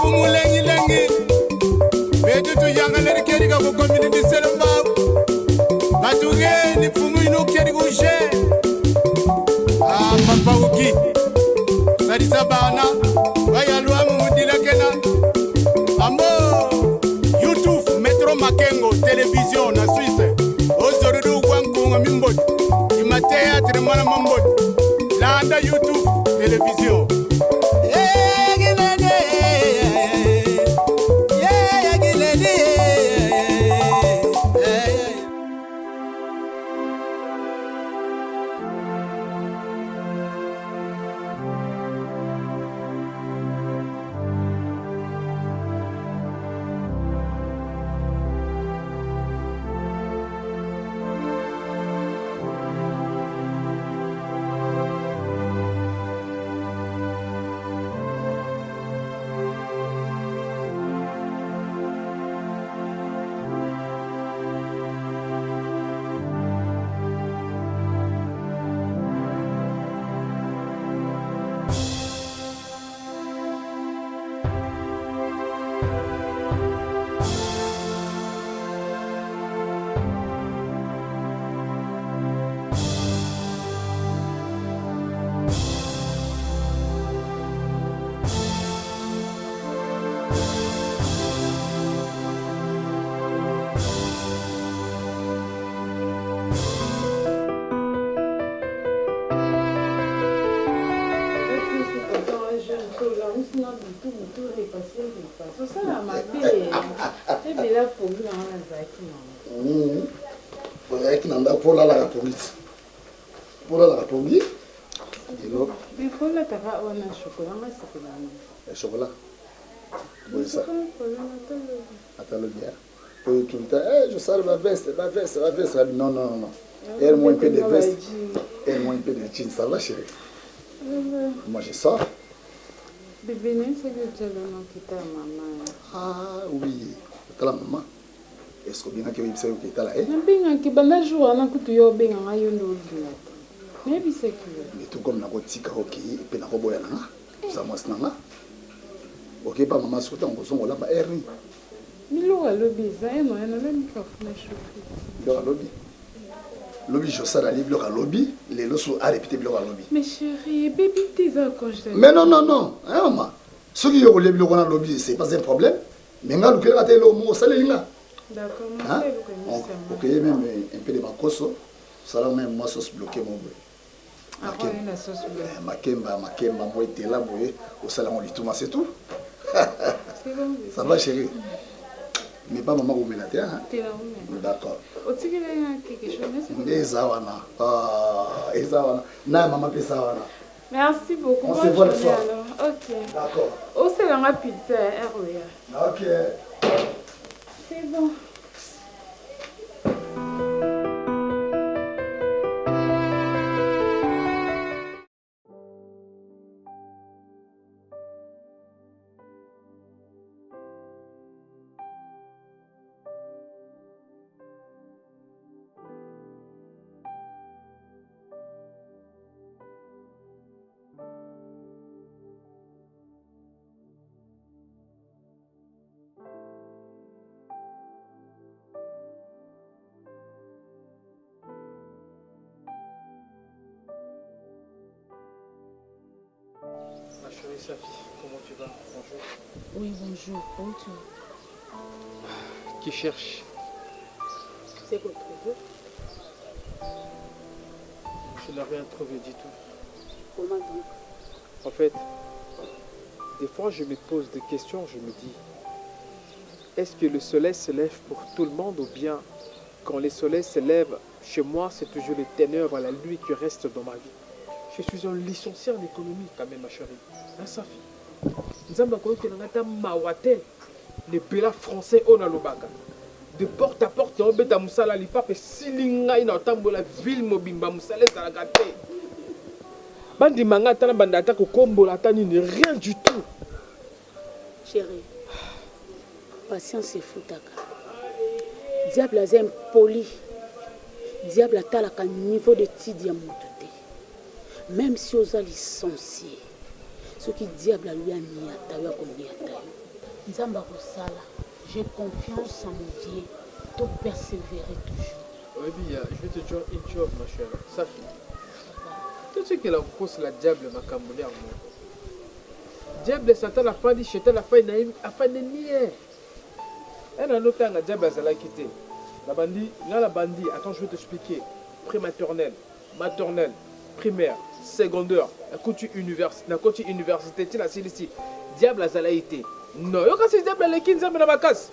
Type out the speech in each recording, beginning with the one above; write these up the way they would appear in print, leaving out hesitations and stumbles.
fumu lengi lengi betu tu yanga leri keri ka ko community selma batuge ni fumu inu keri ko she papa uki sadi sabana waya lwa mudila kena amo YouTube Metro Makengo télévision na Suisse ozorudu kwankunga mimbot imatea tremana mambot landa YouTube télévision. Chocolat. Oui, ça. Attends le bien. Tout le temps, je sors ma veste. Non, non, non. Elle moins un peu de veste. Elle moins un peu de jeans. Ça va, chérie? Moi, je sors. Bébé, c'est que tu as le maman. Ah, oui. Tu as la maman. Est-ce que bien que tu as la haine? Bien que tu as joué à un coup de yobé, on a eu une autre. Mais c'est que. Mais tout comme tu as dit, et puis tu as dit, ça m'a dit. Ok, pas maman, c'est que tu as dit, là, bah, erreur. Mais l'eau à lobby, ça y est, non, elle n'a même pas fait chauffer. L'eau à lobby. Lobby, je sais la livre, l'eau à lobby. Les lots sont à répéter, l'eau à lobby. Mais chérie, bébé, t'es encore je mais non, non, non. Hein, maman. Ceux qui ont l'eau à lobby, c'est pas un problème. Mais quand vous avez l'eau, vous savez, là. D'accord, hein? Ok, même un peu de makoso. Ça va même, moi, sauce bloquée, mon boy. Ah, oui, la sauce bloquée. Makemba, moi, t'es là, boy. Au salon, on lui tout, c'est tout. C'est bon. Ça va, chérie? Mais pas maman, vous m'élatez, hein? T'es là, oui. D'accord. Au-dessus, il y a quelque chose. Ezawana. Ah, Ezawana. Na maman peut ça. Merci beaucoup. On se voit le soir. Alors. Ok. D'accord. Oh, c'est la pizza, ROA. Ok. C'est bon. Ma chérie Safi, comment tu vas? Bonjour. Oui, bonjour. Comment tu vas? Qui cherche? C'est quoi tu veux? Je n'ai rien trouvé du tout. Comment donc? En fait, des fois je me pose des questions, je me dis, est-ce que le soleil se lève pour tout le monde ou bien quand le soleil se lève, chez moi c'est toujours les ténèbres, la nuit qui reste dans ma vie. Je suis un licencié en économie quand même ma chérie. Hein Safi? Nzamba koyo ke nangata mawate le bela français ona lobaka. De porte à porte on beta musala lipape silinga ina tambola ville mobimba musala ezalaka te. Bandi manga tana banda ta ko kombola tani ni rien du tout. Chérie, patience et foutaka. Diable a impoli. Diable a talaka niveau de tidi à motote. Même si on a licencié, ce qui diable a lui a niata, Nzamba Kosala, j'ai confiance en mon Dieu. Tu persévérer toujours. Oui, bien, je vais te dire une chose, ma chère. Safi. Tout ce que la cause, la diable m'a cambolé en moi. Diable, Satan n'a pas dit, Satan n'a pas naïf, a pas de nier. Elle a noté un diable, elle a quitté. La bandit, attends, je vais t'expliquer. Prématernelle, maternelle, primaire, secondaire, la côté université, tu l'as ici. Diable, elle a été. Non, quand c'est diable, elle a quitté, elle a casse.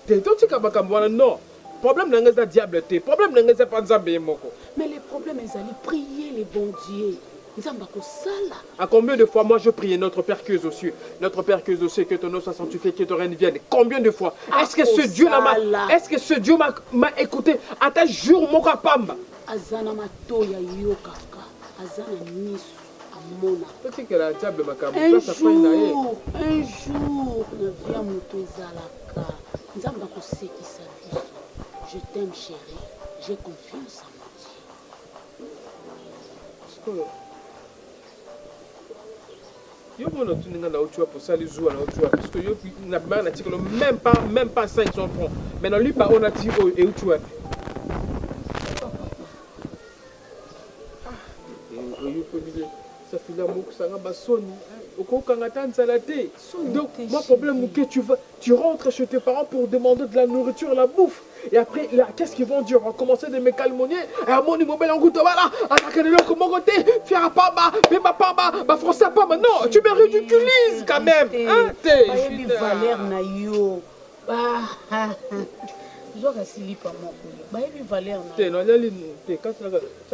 T'es tout ce que non. Problème n'est pas diable, problème n'est pas Nzambe moko. Mais les problèmes, ils allaient prier les bons dieux. Nzamba Kosala. À combien de fois moi je priais notre Père qui est aux cieux, notre Père qui est aux cieux, que ton nom soit sanctifié, que ton règne vienne. Combien de fois? Est-ce que ce Dieu m'a écouté? À ta jour mon kapamba. Azana matoya yokaka. Azana nisu amona. Peut-être que la diable m'a camé. Un jour, na via moto ezalaka. Nzamba Kosekisa biso. Je t'aime chérie, j'ai confiance en mon Dieu. Yo mon tu n'as pas pour ça les jours là tu parce que yo n'a pas l'article même pas 500 francs. Mais non lui pas on a dit et où tu vois. Yo peut dire ça fait l'amour que ça va basoni. Au coup quand attend ça la thé. Donc mon problème que tu rentres chez tes parents pour demander de la nourriture, la bouffe. Et après, là, qu'est-ce qu'ils vont dire? On va commencer de me calmonier. Et à mon niveau, en goutte, voilà. Attaquer le comme côté. Faire pas bas, pas bas, bah français pas bas. Non, tu me ridiculises quand même. Hein, t'es. Valère Nayo. Bah, je dois rester pas mon couille. Bah, il Valère Nayo. T'es, non, t'es, quand tu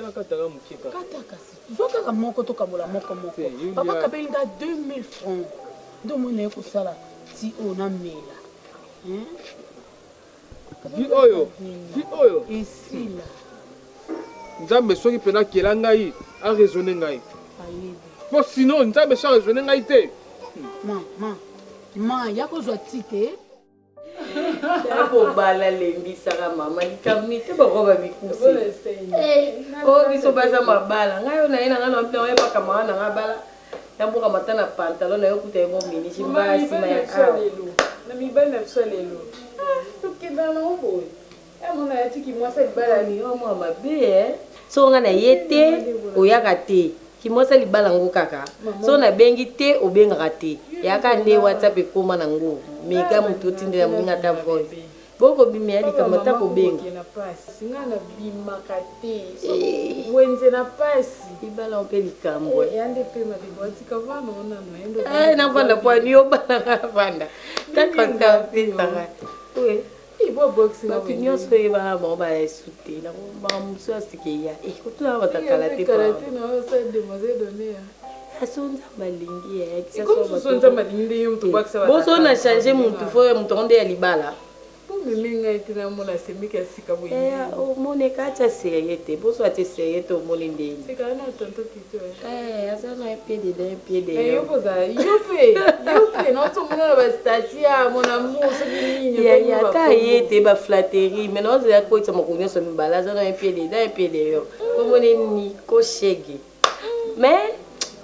as katara mukika. Katakasi. Je dois que mon koto kabola moko moko. Papa kabelinga 2000 francs. Donc, mon éco sala. Si on a mela. Vi oyo. Ici là. Nzambe soki pena kela ngai a raisonner ngai. Pour sinon nzambe so raisonner ngai te. Ma ya ko zwa tite. Pour bala lembi sara mama likamite bako ba bikusi. Oh biso baza mabala ngai na ina ngana mpe oyeba kama na ngabala. Yambuka matana pantalon na yokuta yebo mini chimbasi na ya na mibali na biso lelo tokendana oboye amona yatiki mwasi libala ni mwa mabe so nga na yete oyaka te kimwasa libala ngo kaka so na bengi te obengaka te yaka nde WhatsApp ekoma na ngo mega mutu tindela mwinga ta voice boko bimia likamata ko benga na pasi nga na bimaka te wenze na pasi libala mpe likambo yande pe mabiboti kavana ona no na vanda kwa ni obala vanda takota pisa oui ibo boxing opinion so ba bon ba esute na ba muso asikeya kutuna batakala te karate na sa demoiselle donner asonza malingi ya comme sonza malingi yo mtu bakisa boso na changer mutu fo mutu onde ya libala miminga itina mona semika sika boyi o mone kacha seriete boso ate seriete o mone ndeni sika na tonto kito azana un pied de yo poza yope na to mona ba statia mona muso bininyo ya ta yete ba flatterie mais non za ko tsama ko nyoso mbala azana un pied de yo ko mone ni ko shege mais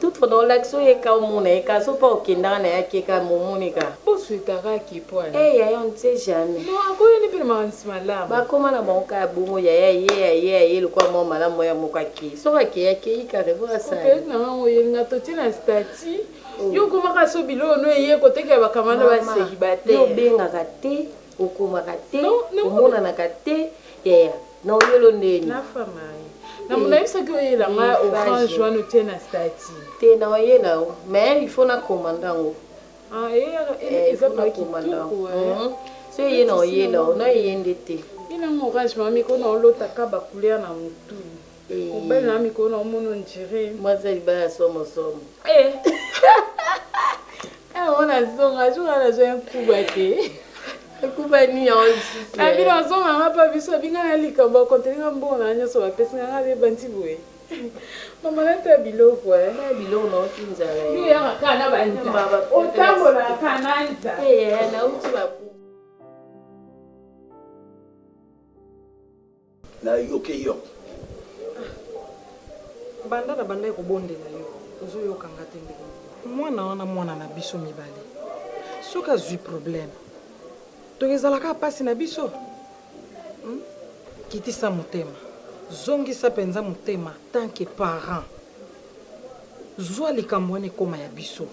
toute fois dans l'action et quand on est quand so pas aucun dans la qui quand mon monika bon suitara qui point ya on ne sait jamais non encore ni pe mansima là ba comment na bon ka bongo ya le quoi mon malamu ya mokaki so ka ya ki ka revoir ça na ngo yenga to tina stati yo kuma ka so bilo no ye ko teke ba kamanda ba seki ba te yo benga ka te okuma ka te omona na ka te ya na oyelo ndeni na fama na mona isa ko yela nga orange wano tena stati te na oyela mais il faut na commandango eza pas kitoko so ye na oyela na yende te ina orange mami ko na lota ka ba couleur na mutu ko bel na mi ko na mono njire moi ça libala somo ona zonga jonga na zo kuba te kuba ni ya aussi abi na zonga ngapa biso binga na likamba kontenga mbona nyoso ba pesa nga be banti boye mama na ta biloko na biloko na otinzala yo ya kana ba nta otambo na kana nta na uti ba na yokeyo banda na banda ekobondela yo ozoyokanga te ndeko mwana wana mwana na biso mibale soki azwi problème tokezalaka pasi na biso kitisa motema zongisa mpenza motema tant que parent zwa likambo wana ekoma ya biso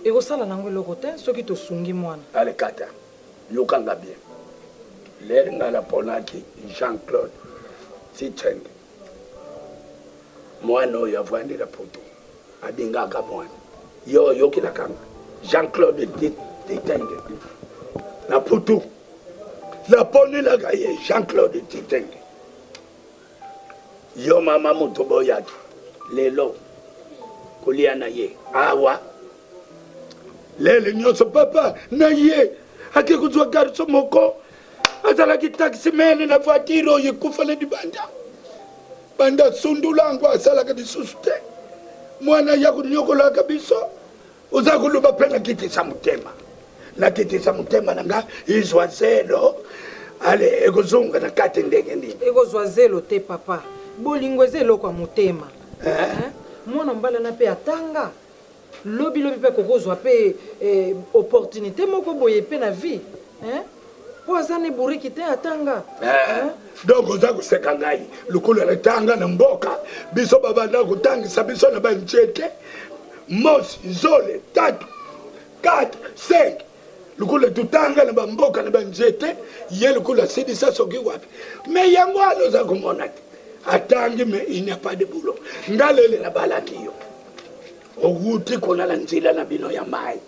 ekosala nango eloko te soki tosungi mwana ale kata yokanga bien lere nga naponaki Jean-Claude Titenge mwana oyo avandela poto abingaka mwana yo yokilakanga Jean-Claude Titenge na poto naponelaka ye Jean-Claude Titenge yo mama moto boyaki lelo kolia na ye awa lele nyonso papa na ye ake kuzwa garso moko azalaki taximene na voiture oyo ekufale di banda sundulangu asalaka lisusu te mwana ya kunyokolaka biso uza kuluba pena kitisa mutema na kitisa mutema nanga izwa zelo ale ekozunga na kati ndenge ndini ekozwa zelo te papa bolingo ezelo kwa mutema mwana mbala na pe atanga lobi pe kokozwa pe opportunité moko boye pe na vie po azane buriki te atanga donc oza koseka ngai lukulu letanga na mboka biso babanda kotangisa biso na banchete mosi zole 3 4 5 lukulu tutanga na bamboka na banchete ye lukulu asidisa soki wapi me yango aloza komona te atangi me il n'y a pas de boulot ngalele na balaki yo oguti kona la nzila na bino ya mai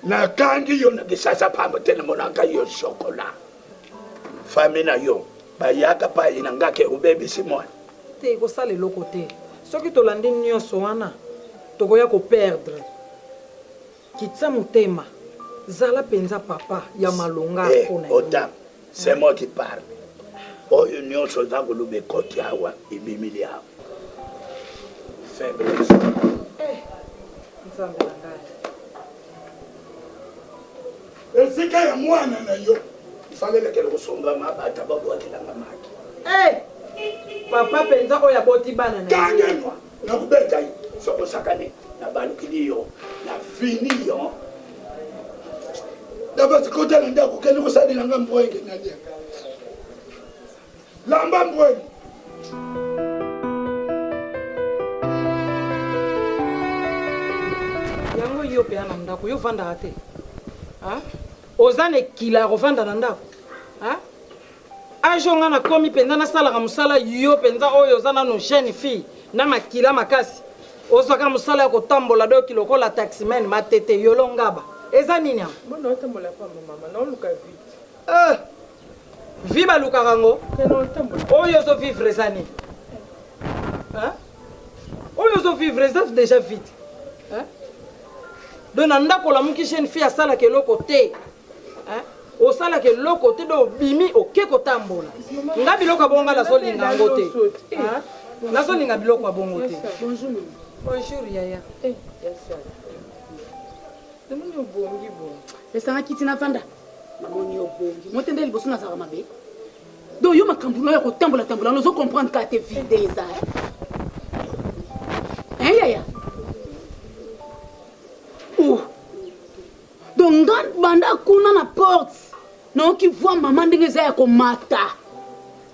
na kangi yo na kisasa pamba tena monaka yo chokola famina yo bayaka pa ina ngake ubebi simona te kosala eloko te soki tolandi nyonso wana tokoya koperdre kitisa motema zala mpenza papa ya malonga mpona ota c'est moi qui parle oyo nyonso za koloba ekoti awa ebimili awa faiblesse nzambe na ngai esika ya mwana na yo ifanelekele kosomba mabata babwakelanga maki papa mpenza oyo aboti bana na kangenwa nakubeta yi sokosakane na balukili yo na fini yo dabasikotela ndako kende kosalelanga mbwenge nalia lamba mbwenge yango yo mpe na ndako yo vandaka te oza na ekila ya kovanda na ndako age onga nakomi mpenza nasalaka mosala yo mpenza oyo oza nano jeune fille na makila makasi ozwaka mosala ya kotambola doki lokola taximen matete yolo ngaba eza nini yango vi balukaka yango oyo ozovivre eza nini oyo ozovivre eza déjà vide donc na ndako olamuki jeune fille asalaka eloko te osalaka eloko te do obimi oke kotambola nga biloko abongo nazolinga yango te nazolinga biloko abongo te bonjour yaya esanga kiti na vanda namoni obongi motende liboso nazalaka mabe donc yo makambo no ya kotambola nozo comprendre ka te vide eza yaya donc nga banda kuna na porte naoki voi mama ndenge eza ya komata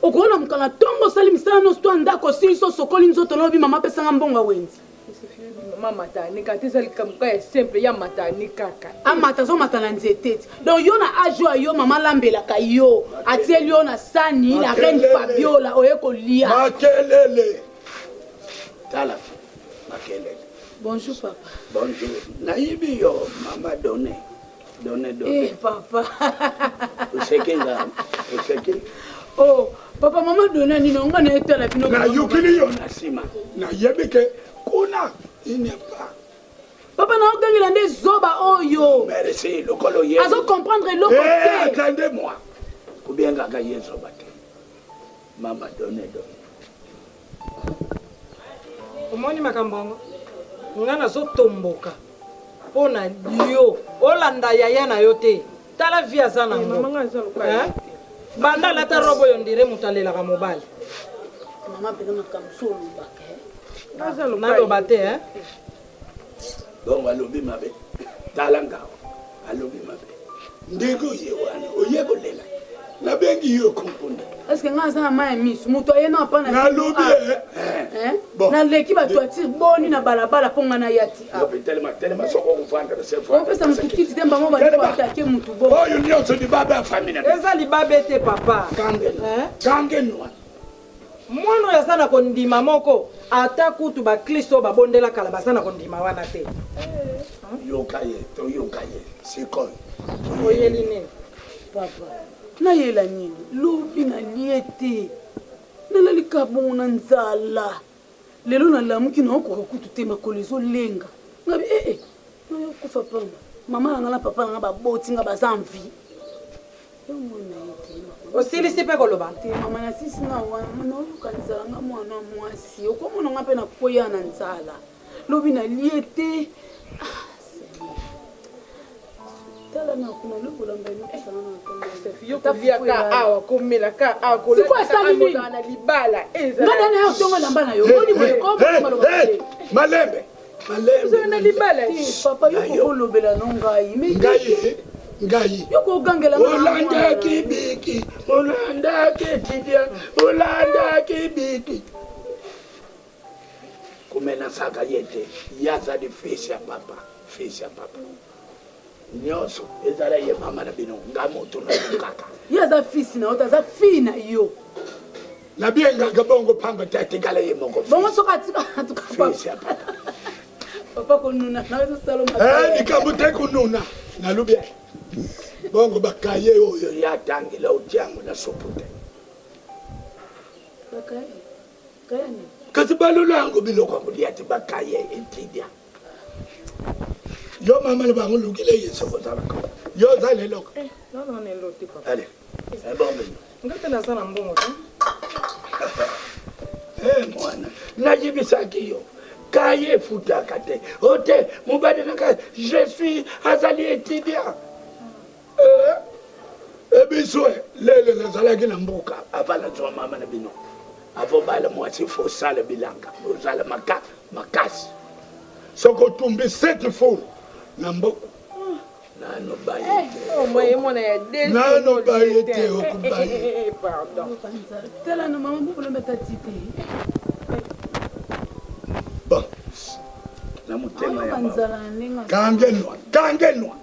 okoona mokanga ntongo osali misala nyonso to ndako osili so sokoli nzoto lobi mama apesanga mbongo awenzi matanika te ezali likambo ya simple ya matanika kaka amata azomata na nzete ti donc yo na age oyo yo mama alambelaka yo atieli yo na sani la reine Fabiola oye kolia makelele tala makelele bonjour papa bonjour nayibi yo mama donne papa usekenga papa mama donne nini onga na etala bino na yukili yo na sima na yebike kuna il n'est pas papa na okangela nde zoba oyo merci lokolo ye azo comprendre eloko te attendez-moi kubengaka ye zoba te mama donne omoni makambo yango nga nazotomboka mpo na yo olanda yaya na yo te tala vi aza nango banda alata robo oyo ndire moto alelaka mobali mama mpenza makambo so olobaka naloba te donc alobi mabe talanga alobi mabe ndeko yewana oyekolela na bengi yo kompunda est-ce que nga za ma misu muto yena pa na nalobi bon na leki ba toati boni na balabala ponga na yati tellement soko kuvanda na self on pesa mtukiti temba mo ba attaquer mutu bo oyo nyonso di baba famille eza libabe te papa kange noa mwana oyo aza na kondima moko ata kutu baklisto babondela kala baza na kondima wana te yoka ye sikoyo oyeli nini papa nayela nini lobi nalie te nalalika bongo na nzala lelo nalamuki naokoka kutu te makolo ezolenga ngabi nayokufa pamba mama nanga na papa nanga baboti nga baza mvi osilisi mpe koloba te mama nasisi nga wana naoluka nzala nga mwana mwasi okomona nga mpe nakoya na nzala lobi nalie te tala na kuna lobola mbaye nokosana na yokoviaka awa komelaka awa kolaa na libala ngana na yo tongo lamba na yo boni boye malembe na libala papa yokolobela no ngai ngai yokogangela olanda kibiki olanda ketidia olanda kibiki kumena saka yete yaza di fisi ya papa nyonso ezala ye mama na bino nga moto na kaka yaza fisi na ota za fina yo na bienga gabongo panga tete gala ye moko bongo soka tuka papa kununa na wezo saloma nikabute kununa na lubia bongo bakaye oyo ya tangela utiango na sopute kaya ni kasi balolango biloko kuliati bakaye entidia yo mama le bango lukile yeso ko sala ko yo zale loko non ne loti papa allez c'est bon ben ngate na sana mbongo ta mwana najibisa kiyo kaye futa kate ote mubade naka je suis azali étudiant ebiswe lele la zala ki na mboka avala zo mama na bino avo bala mwasi fo sala bilanga ozala makasi soko tumbi 7 fois nambo nano bayete okubaye pardon tela no mama bubulo metati te bon na mutema ya banzala ninga kangenwa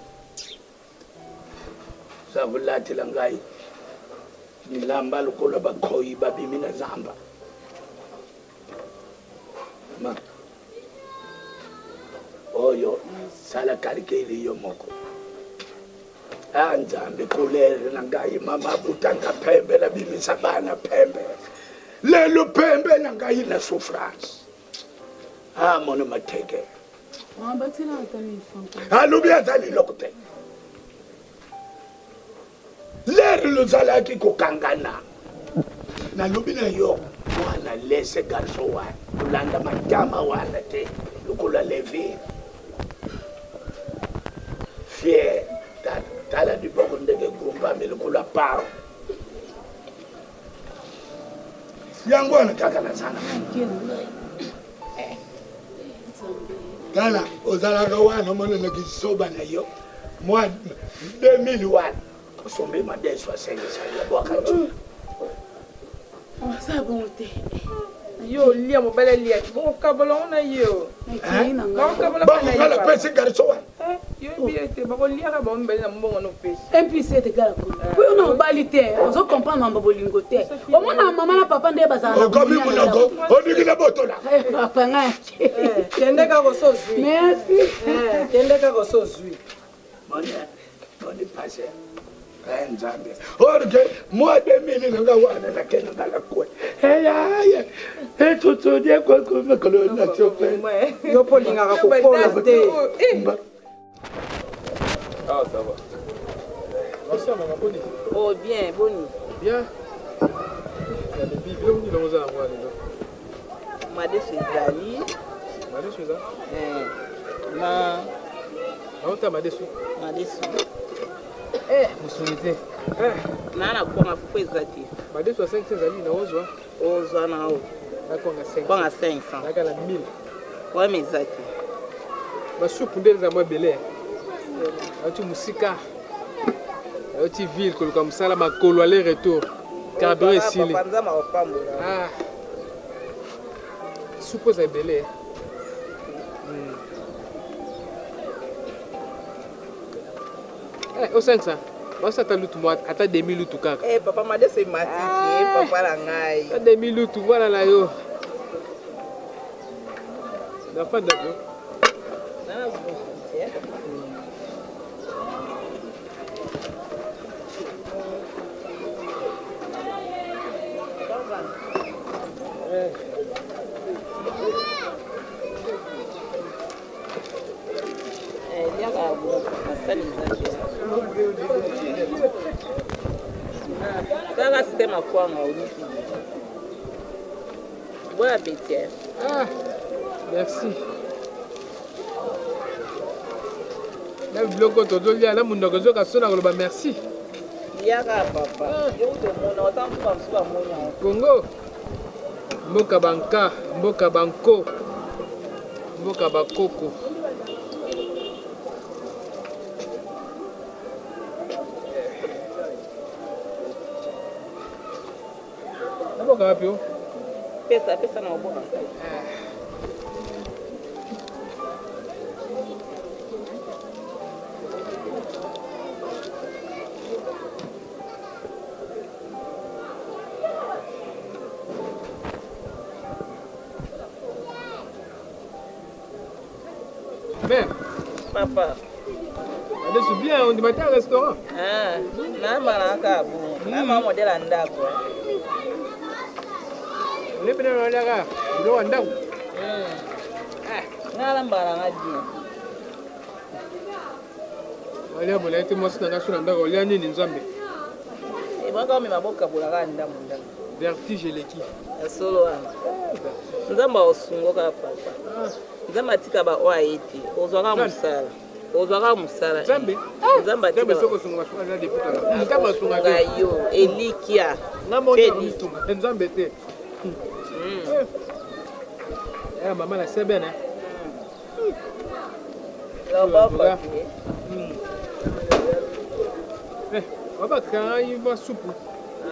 savulati langai nilamba lukola bakhoyi babimina zamba ma oyo sala karikeli yo moko anzambe kulele nangayi mama butanga pembe la bimisa bana pembe lelo pembe nangayi na souffrance mona mateke batina atani fanko alubia zali lokute lero lozala ki kokangana na lubina yo mwana lese garso wa ulanda matama wana te lukula levi fier tala di boko ndege gumba milukula pao yangu anataka na sana Gala ozala kawana mwana na kisoba na yo mwa 2001 osombe madeswa senisa ya bwakati sa bonte yo lia mobile lia bon kabolo na yo na kabolo na ngala pese garso wa yo biete ba lia ka bon bele na mbongo no pese MPC te kala ko po na obali te ozo comprendre mamba bolingo te o mona mama na papa nde bazana o komi munoko oniki na botola papa nga tende ka ko so zui merci tende ka ko so zui moni passe Nzambe orke moi 2000 nga wana na kena ngala kwa hey etutu die kwa kwa kolona chope yo polinga ka kopola te Ah, ça va. Bonsoir, maman, Boni. Oh, bien, Boni. Bien. Il y a des bibelots qui l'ont à moi, Madame Suzali. Madame Suzali. Ma. T'as Madame Suzali. Vous souhaitez. Nana kwa mafufu zati. Madame 65 Suzali, na ozwa. Ozwa na o. D'accord, on a 500. Kwa 500. D'accord, on a 1000. Kwa mezati. Ma soupe ndele za moi belé. Tu musika. Tu ville comme ça là ma colo aller retour. Carburant ici. Ah. Suppose belé. Au 500. Moi ça t'a lutu moi, ata 2000 lutu kaka. Papa m'a dit c'est matique, papa la ngai. 2000 lutu voilà là yo. Na pas d'accord. Ça c'était ma foi moi. Bon appétit. Ah, merci. La bloco todo lia na mundo gozo ka sona ko ba merci. Yaka papa. Yo to mona autant pour me soir mona. Congo. Mboka banka, mboka banko. Mboka bakoko. Mboka wapi yo? Pesa na mboka. Mère. Papa. Allez, c'est bien, on est au restaurant. Ah, na bon. Na modèle ndako. On est bien dans la le ndako. Na mbala ngadi. Allez, bon, là, tu m'as dit que tu as ndako, là, ni nzambe. Et moi quand me maboka bolaka ndako ndako. Vertige l'équipe. Solo wana. Nzamba osungoka papa. Nzamba tika ba oaiti. Ozwaka musala. Ozwaka musala. Nzambe. Nzamba tika. Nzambe soko sunga sunga deputa. Nzamba sunga yo elikia. Nzambe te. Maman la c'est bien hein. La papa. On va quand il va soupe.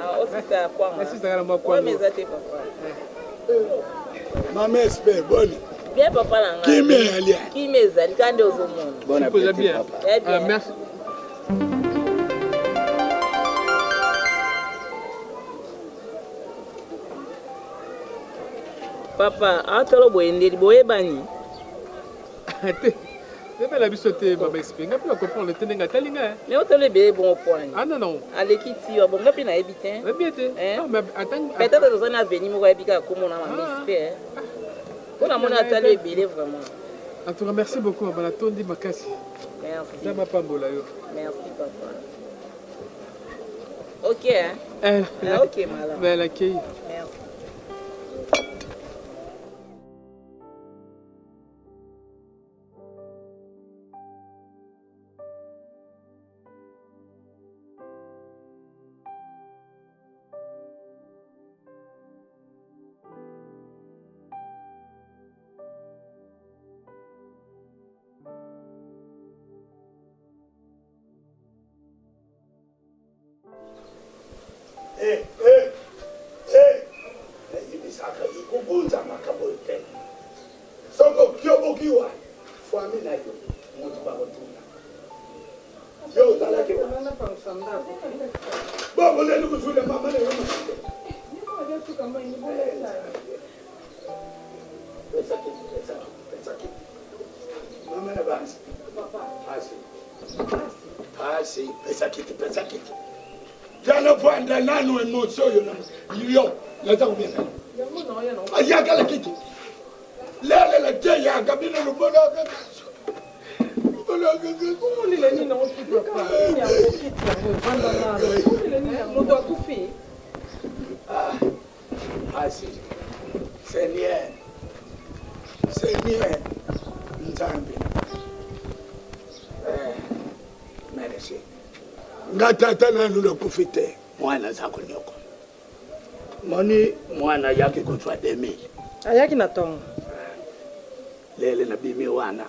Ah, aussi ça quoi. Merci ça va quoi. Mais ça t'es papa. Maman espère bonne. Bien papa là. Qui m'est allé? Qui m'est allé quand on au monde. Bon appétit bien. Merci. Papa, atolo boyende boyebani. C'est la bisoté baba explique. On peut comprendre le tenenga talinga. Mais on te le bébé bon point. Ah non non. Allez quitter bon ngapi na ebité. Ebité. Non mais attends. Peut-être que ça venir mo ebika comme on a ma espère. On a mon atelier belé vraiment. En tout cas merci beaucoup baba tondi makasi. Merci. Ça m'a pas mbola yo. Merci papa. OK hein. OK madame. Belle accueil. Merci. Nano emotion yo laza kubena ayaka la kiti lele la teya kabina no bona ka bona ka comment les nini non tu peux pas il y a un kiti vanda na comment les nini on doit tout faire ah si Seigneur nzambe merci ngatata nanu lokufite mwana zako nyoko moni mwana yake kutwa demi ayaki na tongo lele na bimi wana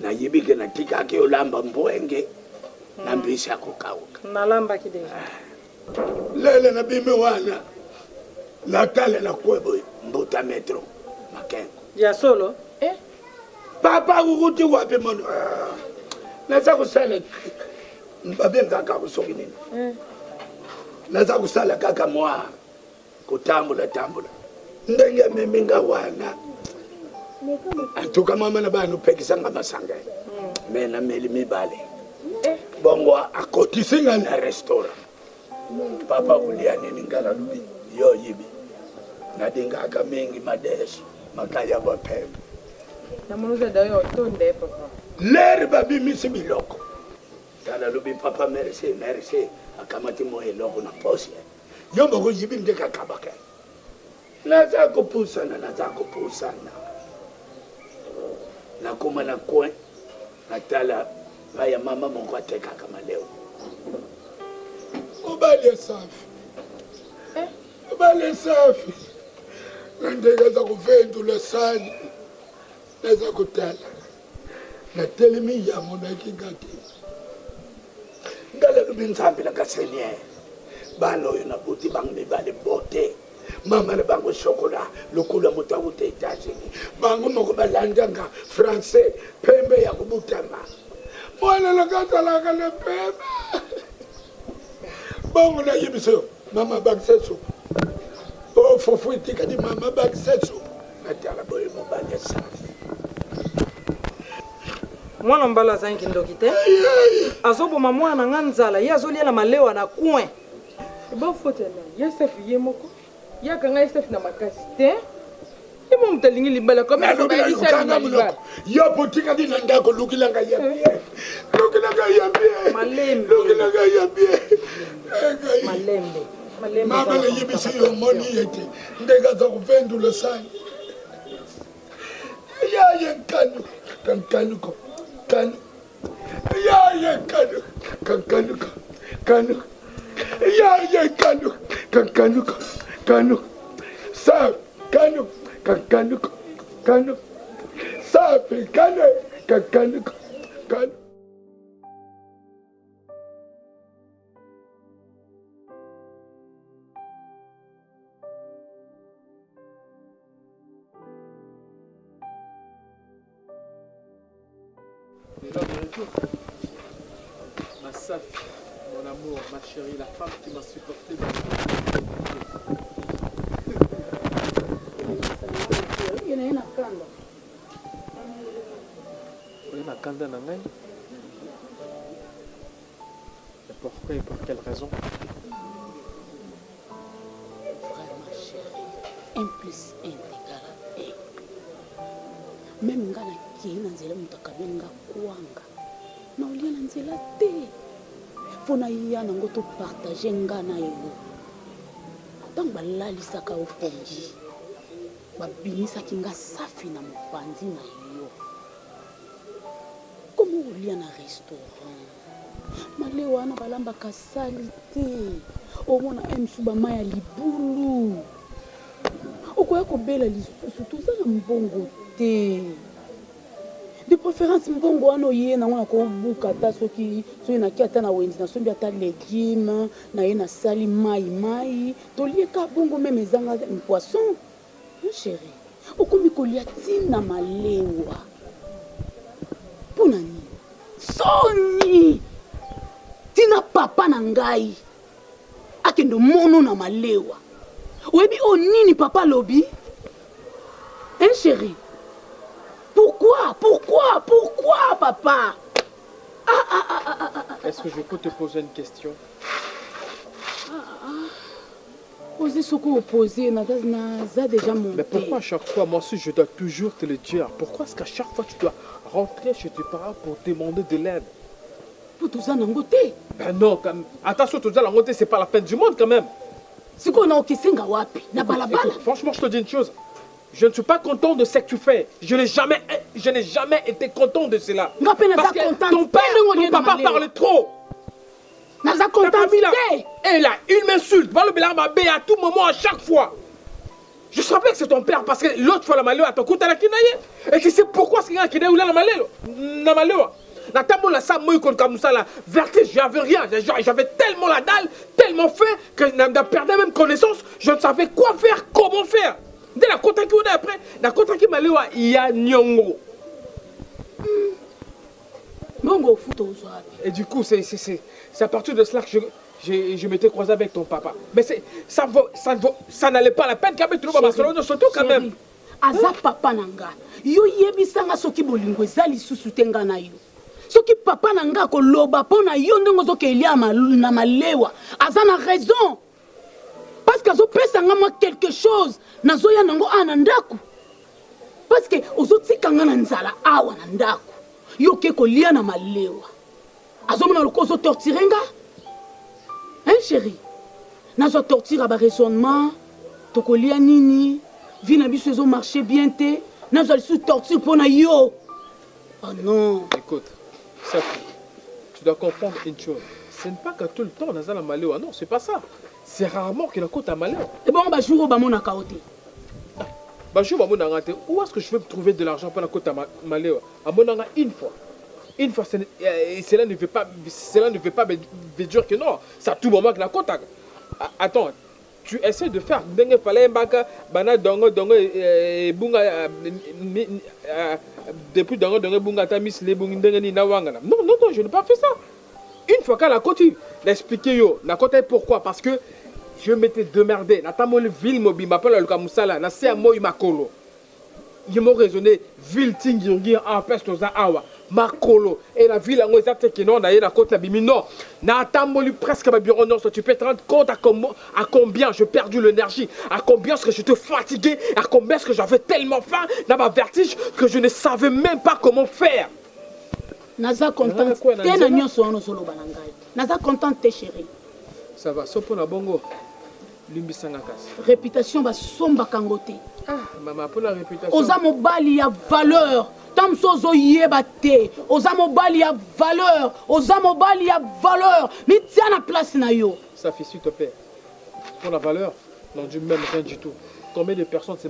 nayebi ke natikaki olamba mbwenge na mbisi ya kokauka nalambaki deja lele nabimi wana natalela kwebo mbuta metro makengo ya solo papa kukuti wapi mono naza kusala babenga kakusoki nini naza kusala kaka mwa kutambula ndenge meminga wana atuka mama na banu pekisa ngamasanga mena meli mibale bongo akotisinga na restaurant papa kulia nini ngala lubi yo yibi nadinga ka mingi madeso makaya bapembe na munuza dayo tonde papa ler babi misi biloko tala lubi papa merci akamati mo eloko na posi yombo ko yibi ndeka kabaka naza kupusana nakoma na coin natala baya mama moko ateka kama leo ubale safi nandeka za kuvendula sani naza kutala natelemi ya monaki ngati ngala lubi nzambi la kasenye bano yo na buti bang mibale bote mama na bango chocolat lokula mutawu te États-Unis bango moko balandanga français pembe ya kubutama mwana la katala kana pembe bango na yibiso mama bakseso o fofu itika di mama bakseso natala boye mobale safi mwana mbala azangi ndoki te azoboma mwana nga nzala ye azoliela malewa na coin bafotela yesef ye moko yakanga yesef na makasi te imo mutalingi libala kome kanga muloko yo botika di na ndako lukilanga yambie malembe mama le yibisi yo moni yete ndeka za kuvendula sana ya kanu ya kanu sa kanu safi kanu Ma Safi, mon amour, ma chérie, la femme qui m'a supporté dans la kanda na ngai. Et pourquoi et pour quelle raison? Vraiment chérie, 1 plus 1 égale 1. Même nga na kii na nzela mutakabeli nga kuanga na olia na nzela te fona iya nango to partager nga na yo ntango balalisaka opongi babimisaki nga safi na mopanzi na yo komo olia na restaurant male wana balambaka sali te omona emsu bama ya libulu okoya kobela lisusu toza na mbongo te de préférence mbongo wana oye nango nakobuka ata soki naki ata na wenzi nasombi ata légume na ye nasali mai tolieka bongo meme ezanga poisson mon chéri okomi kolia ntina malewa mpona nini soni ntina papa na ngai akende mono na malewa oyebi o nini papa lobi hein chéri? Pourquoi, papa? Est-ce que je peux te poser une question? Poser ce qu'on opposé, n'a déjà monté. Mais pourquoi à chaque fois, moi aussi, je dois toujours te le dire? Pourquoi est-ce qu'à chaque fois, tu dois rentrer chez tes parents pour demander de l'aide? Pour tout ça, n'angoté? Ben non, quand même. Attention, tout ça, l'angoté, c'est pas la fin du monde, quand même. C'est qu'on a okissé ngawapi, na balabala. Franchement, je te dis une chose. Je ne suis pas content de ce que tu fais. Je n'ai jamais été content de cela. Parce que ton père, ton papa parle trop. Ta famille là, et là, il m'insulte. À tout moment, à chaque fois. Je savais que c'est ton père parce que l'autre fois la malheur à ton coup à la kinaye. Et tu sais pourquoi ce qu'il y a kinaye ou la malheur? La malheur. La table la sa moi comme ça la vertige, j'avais rien, j'avais tellement la dalle, tellement fait que je perdais même connaissance, je ne savais quoi faire, comment faire. Dès la contact qu'on a après, la contact qui m'a dit il y a Nyongo. Et du coup, c'est à partir de cela que je m'étais croisé avec ton papa. Mais ça n'allait pas la peine quand même, tu vois, surtout quand même. Aza papa nanga, yo yebisanga soki bolingo ezali susu tenga na yo. Soki papa nanga ko loba pona yo ndongo zoke elia na malewa, aza na raison. Parce que zo pesa nga quelque chose, nazo ya nango anandaku. Parce que ozotika nga na nzala awa na ndaku. Yo ke ko lia na malewa. Azo mona loko zo torturer nga? Hein chérie? Nazo torturer ba raisonnement, to ko lia nini? Vie na biso ezo marcher bien te, nazo sous torture pona yo. Oh non. Écoute, Safi, tu dois comprendre une chose. Ce n'est pas que tout le temps on a la malheur. Non, c'est pas ça. C'est rarement qu'il a côte à malheur. Et bon, bah jour au bamon à kaoté. Bah jour au bamon à raté. Où est-ce que je vais trouver de l'argent pour la côte à malheur? À mon anga une fois. Une fois, cela ne veut pas me dire que non. C'est à tout moment que la côte a... Attends, tu essaies de faire dengue palais mbaka bana dongo bunga depuis dongo bunga ta mis les bunga dengue ni nawangana. Non, je n'ai pas fait ça. Une fois qu'à la côte, l'expliquer yo, la côte pourquoi? Parce que je m'étais démerdé. Na tamole ville mobile m'appelle le kamusala, na c'est moi makolo. Ils m'ont raisonné ville tingi en peste aux awa makolo et la ville en exact qui non d'ailleurs la côte la bimi non. Na tamole presque ma bureau non, tu peux te rendre compte à combien j'ai perdu l'énergie, à combien est-ce que j'étais fatigué, à combien est-ce que j'avais tellement faim dans ma vertige que je ne savais même pas comment faire. Naza content, t'es na nyonso ono solo balangai. Naza content t'es chérie. Ça va, sopo na bongo. Limbisanga kasi. Réputation ba somba kangote. Ah, maman pour la réputation. Oza mobali ya valeur. Tam sozo yeba te. Oza mobali ya valeur. Oza mobali ya valeur. Mi tia na place na yo. Ça fait s'il te plaît. Pour la valeur, non du même rien du tout. Combien de personnes se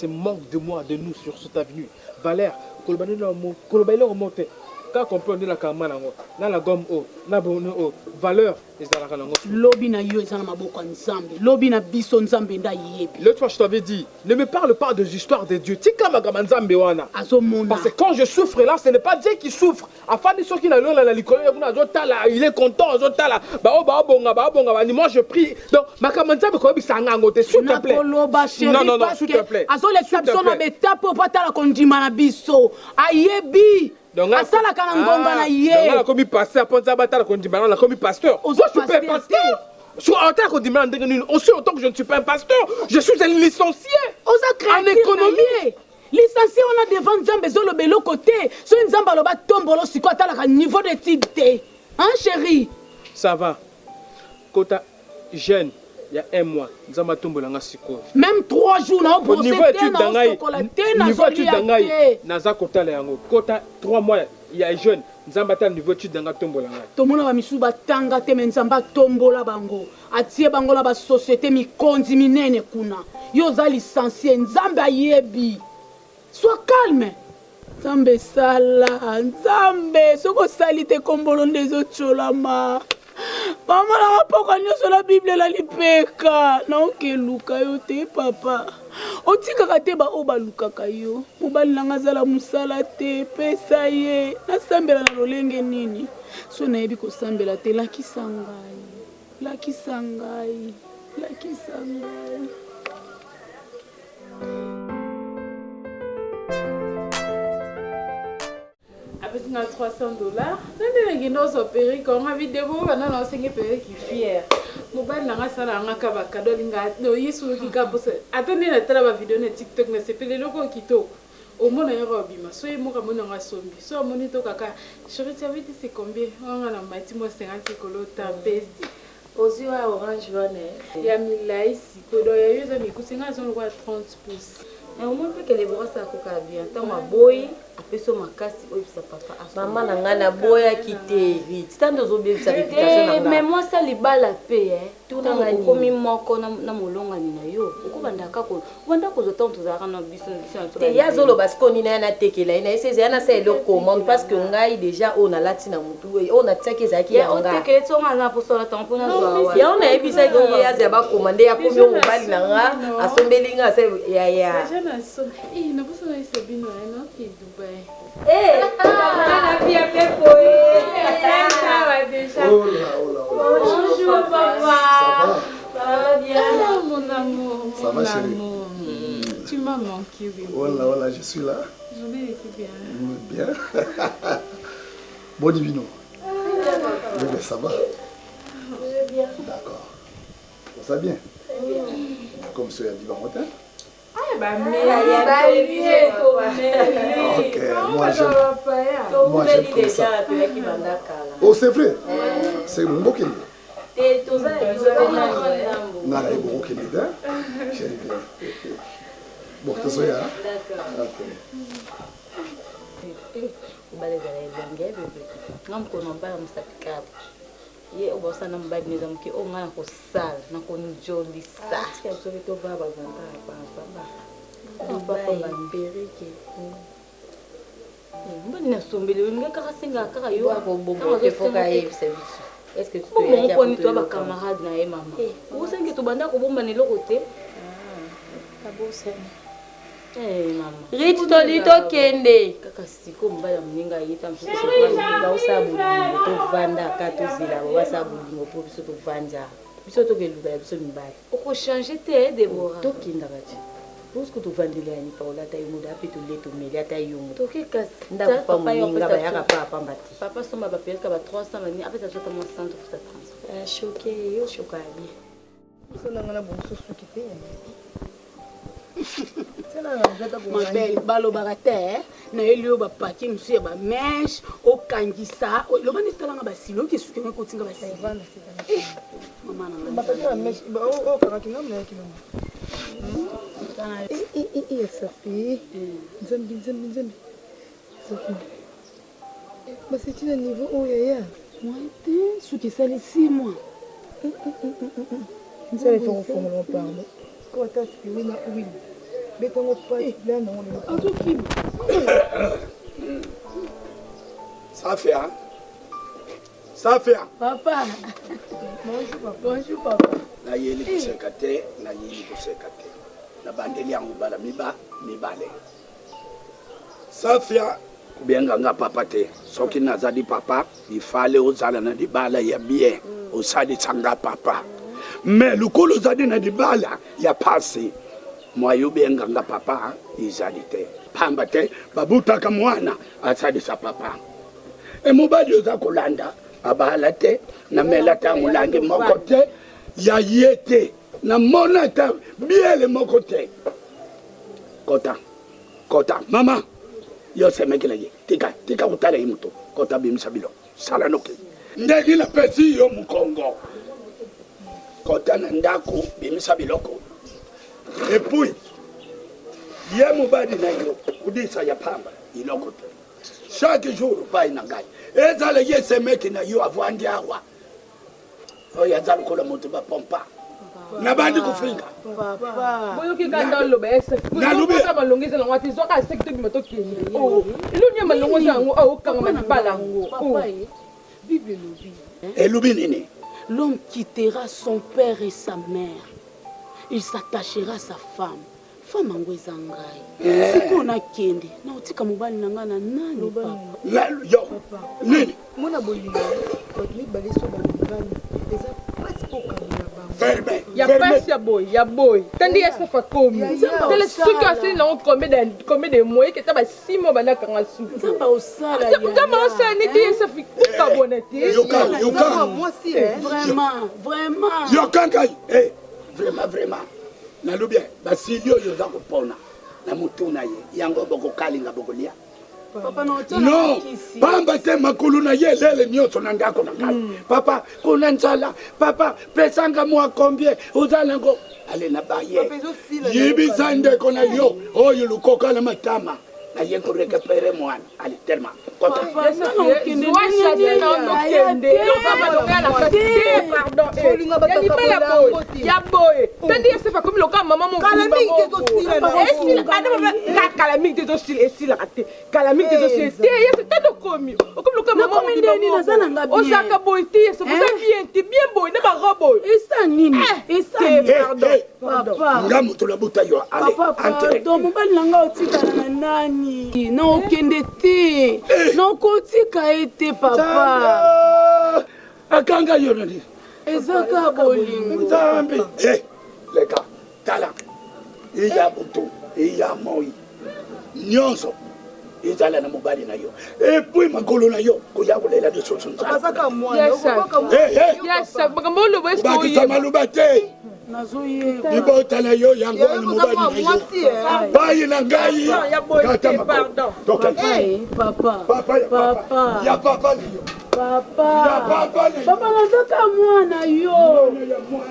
manquent de moi, de nous sur cette avenue. Valère, kolobani remonté. Quand on peut la caméra, la gomme haut, la bonne haut, valeur, les arakanango. Lobi na yo ezana maboko nzambe. Lobi na biso nzambe nda yebi. L'autre fois je t'avais dit, ne me parle pas des histoires de Dieu. Tika magama nzambe wana. Parce que quand je souffre là, ce n'est pas Dieu qui souffre. Afin de ceux qui n'ont la likolo yakuna zotala, il est content zotala. Ba bonga ni moi je prie. Donc magama nzambe ko bisanga ngote s'il te plaît. Non, s'il te plaît. Azo l'exception na beta po patala kondima na biso. Ayebi. Donc, asala kana ngonga na ye. Donc, comme pasteur, pensa batala kondima na comme pasteur. Je suis pas pasteur. Sur en tant que aussi autant que je ne suis pas un pasteur, je suis un licencié en économie. Licencié on a devant Nzambe zolo belo côté. So Nzamba loba tombolo siko atala niveau d'étude. Hein chérie? Ça va. Kota jeune. Il y a un mois, Nzamba tombolanga siko. Même 3 jours na au niveau étude dangai. Niveau étude dangai. Naza kota la yango. Kota 3 mois, il y a jeune. Nzamba ta niveau étude danga tombolanga. Tomona ba misuba tanga te Nzamba tombola bango. Atie bango la ba société mi konzi minene kuna. Yo za licencié Nzamba yebi. Sois calme. Nzambe sala, Nzambe soko salite kombolo ndezo cholama. Maman la poko nyoso la Bible la lipeka. Na oke luka yo te papa. Otika kate ba oba luka kayo. Mobali nanga zala musala te pesa ye. Na sambela na lolenge nini. So na yebi ko sambela te laki sangai. Laki sangai. Laki sangai. Avec $300, nous avons opéré quand on a vu des beaux, on a enseigné qui fier. Mobile n'a pas ça là, on a qu'à cadeau linga, no yesu qui capose. Attendez la télé vidéo na TikTok na c'est les locaux qui to. Au moins on a bima, soit moi comme on a sombi, soit mon ito kaka. Chérie, tu avais dit c'est combien? On a la mati moi 50 kilo ta baisse. Aux yeux à orange jaune. Il y a 1000 là ici, kodo ya yo za mi kusinga son quoi 30 pouces. Et au moins que les bras ça coca bien, tant ma boy. apeso makasi oyebisa papa mama na ngai naboyaki te titande ozobebisa réputation na ngai mais moi ça libala pe tuna ngani okomi moko na molongani na yo okobandaka obanda kozwa ntango tozalaka na biso te ye azoloba siko nini ye natekela ye na ye seze ye nasala eloko commande parce que ngai déjà oyo nalati na motu oyo natiaki ezalaki ya ngai otekele ti onga aza posola ntango mpona zwa yango nayebisaki ye azala bakomande akomi oyo mobali na nga asombeli nga asa yaya Bonjour papa. Ça va bien? Mon amour. Ça va chérie? Tu m'as manqué, oui. Voilà, je suis là. Je vais être bien. Bien. Bon divino. Oui, mais ça va. Je vais bien. D'accord. Ça va bien? Bien. Comme ça, il y a du bon matin. Ok, moi j'aime comme ça. Oh, c'est vrai? C'est mon beau qu'il est. Nana est beau qu'il est. Chérie, bien. Bon, tu sais, hein? D'accord. ye obosana mbadi neza muke onga na kosala na konjolisa soki tobaa bazanda papa bamberike mbani nasombeli olinga kaka senga kaka yo bomongoponi to bakamarade na ye mama osengi tobanda kobomba eloko te riti toli tokende kaka siko mobali ya moninga ayeta baosala bolingo tovandaka tozela basala bolingo mpo biso tovanda biso tokeluka ya biso mibali okochange te debora tokendaka ti puske tovandeli yani paola ata yo moda ape tole tomeli ata yo moda toke kasi ndako pa moninga bayaka pa apamba te papa somba bapelaka ba 300 bani apesa zota mo 100 futa transfert choke yo choka bien solanga na bonso suki te mabele balobaka te nayeli oyo bapaki mosu ya bameshe okangisa loba nde talanga basili oyoki esuki yango ekotinga basili mama safi nzambi safi baseti na niveau oyo yaya moi te suki esali 6 mois nzala efongofongola pardon po ata spiri na wili betango pati la nango lelo azokima Safia. Papa. Bonjour papa. Na yeli kuseka te, na yeli kuseka te. Na bandeli yangu bala mibale. Safia kubenga nga papa te. Soki nazali papa, ifale ozala na dibala ya bien. Osali tsanga papa. Mais lukolo zadi na dibala ya pasi. Mwayo benga nga papa izali te. Pamba te babutaka mwana asali sa papa. E mobali oza kolanda abala te na melata mulangi moko te ya yete na monata biele moko te. Kota mama yo semekela ye tika utala imuto kota bimsabilo sala noke ndegi la pesi yo mukongo kota na ndako bimsabilo ko et puis ye mobali na yo udisa ya pamba iloko te chaque jour pai na ngai ezala ye semeki na yo avwandi awa oyo azala kola moto bapompa na bandi kufinga boyoki kanda loba ese naloba malongeza na ngati zoka sekte bi moto kini oh ilunya malongeza ngo okanga mabala ngo papa bible lobi elubi nini l'homme quittera son père et sa mère il s'attachera à sa femme femme yango eza ngai sikoyo nakende na otika mobali na ngai na nani papa yo nini mona bolingo mibale so balingani eza pasi pokangela Ferme. Ya pasi ya boy. Tandi ya safa komi. Tele suki asili na combien de mois que taba 6 mois bana kanga suki. Nzamba osala ya. Nzamba osala ni te safi kuka bonete. Yoka. Moi si Vraiment. Yoka vraiment. Na lobia basilio yo za kopona. Na mutuna ye. Yango boko kalinga boko lia. Papa no pamba te makulu na ye lele nyoso na ndako na ngai. Papa kuna nzala. Papa pesanga mwa combien uzala ngo ale na baye. Yibi sande kona yo oyo lukoka na matama. aye ko récupérer moi allez tellement content ngamu to la butayo allez pardon mobali nanga otikala na nani na okende te na okotika ete papa akanga yonani ezaka bolingo nzambe les gars tala iya butu iya moi nyonso izala na mobali na yo et puis makolo na yo koyabulela de soso Basaka moi. Yes, bakamolo basi ko bakisa malubate ibotala yo yango na mobali na yo bayi na ngai kata makolo papa ya papa na yo papa nazaka mwana yo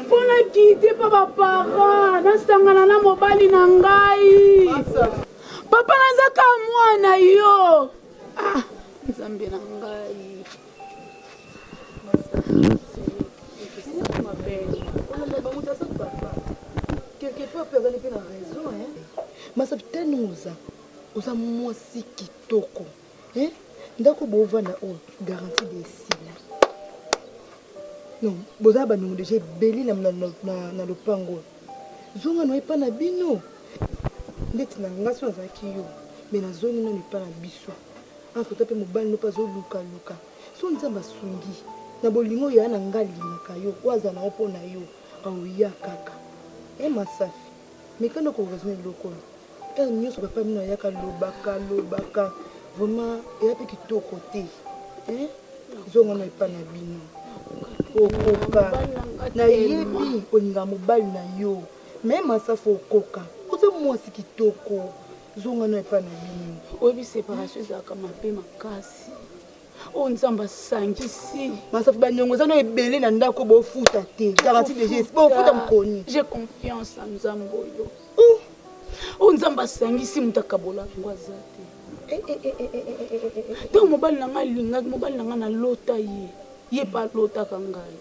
mpona kite pa bapara nasangana na mobali na ngai papa nazaka mwana yo nzambe na ngai quelque part personne n'a raison masa tenu uza mwasi kitoko ndako bovana o garantie de sila non boza banongo déjà beli na lopango zonga no epa na bino ndeti na ngaso azaki yo mais na zongi no epa na biso akota pe mobali no pa zo luka so nzamba sungi na bolingo ya na ngali na kayo waza na opo na yo auya kaka masafi mekano ko raisonner lokolo nyoso papa mino yaka lobaka vraiment et puis kitoko te zonga no epa na bino okoka na yebi oninga mobali na yo mais masafi okoka ozo mwasi kitoko zonga no epa na bino oyebi séparation ezalaka mabe makasi oyo nzambe asangisi masafi banyongo eza no ebele na ndako bofuta te garantie de geste bofuta mokoni j'ai confiance na nzambe oyo oyo nzambe asangisi moto akabola yango aza te ntango mobali na ngai alingaki mobali na ngai nalota ye pa alotaka ngai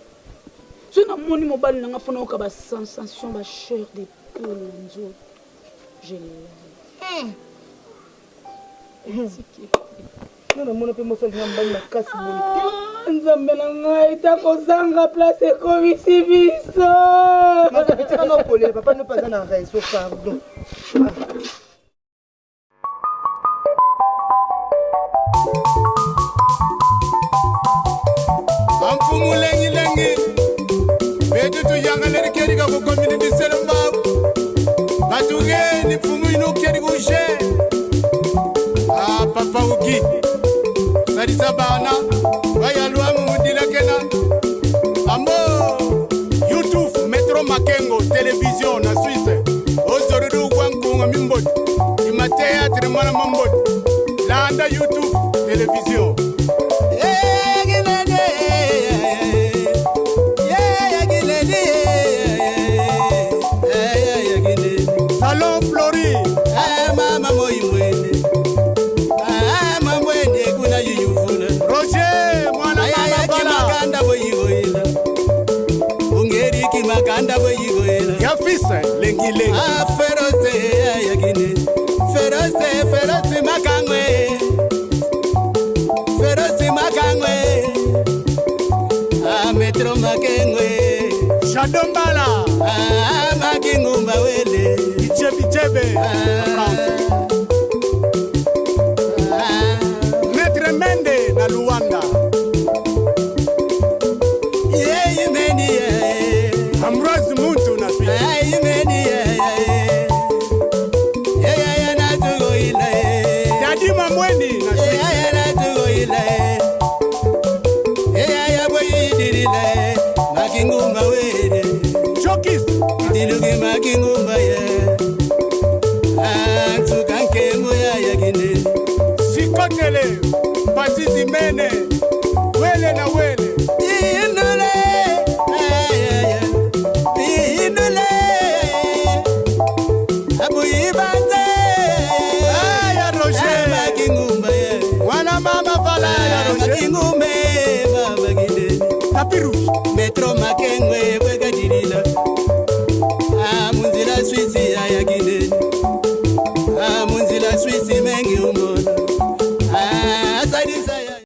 so namoni mobali na ngai mpona oyoka basensation bachair de poule na nzoto gelai namona mpe mosalinga mbali makasi boye te nzambe na ngai takozanga place ekomisi biso masapitika na okolela papa no paza na raison pardon amfumu lengi betutu yangaleri keriga ko community selamba batuge ni fumu ino keriga ushe papa uki sadisa bana bayalwa mumudila kena ambo YouTube Metro Makengo télévision na Suisse ozorudu kwankunga mimbodi imatea trimana mambodi landa YouTube télévision Salon Flori mama moimwene mamwene kuna yuyufuna Roger mwana mama bala boyigoyela ungeri kimakanda boyigoyela yafisa lengi feroze yagine feroze makangwe Metro Makengwe Shadombala Makingumba wele Ichebe France Maître Mende na Luanda Yemeni Ambrose Muntu na Suisse Yemeni na tugo ile Dadi Mamwendi na Suisse na tugo ile Makingumba wele Chokis Dilugi Makingumba ye tapis rouge. Metro Makengwe Bwegadilila. Ah, Munzila Suisse Ayagine. Ah, Munzila Suisse Mengi Umono. Ah, Sadisa.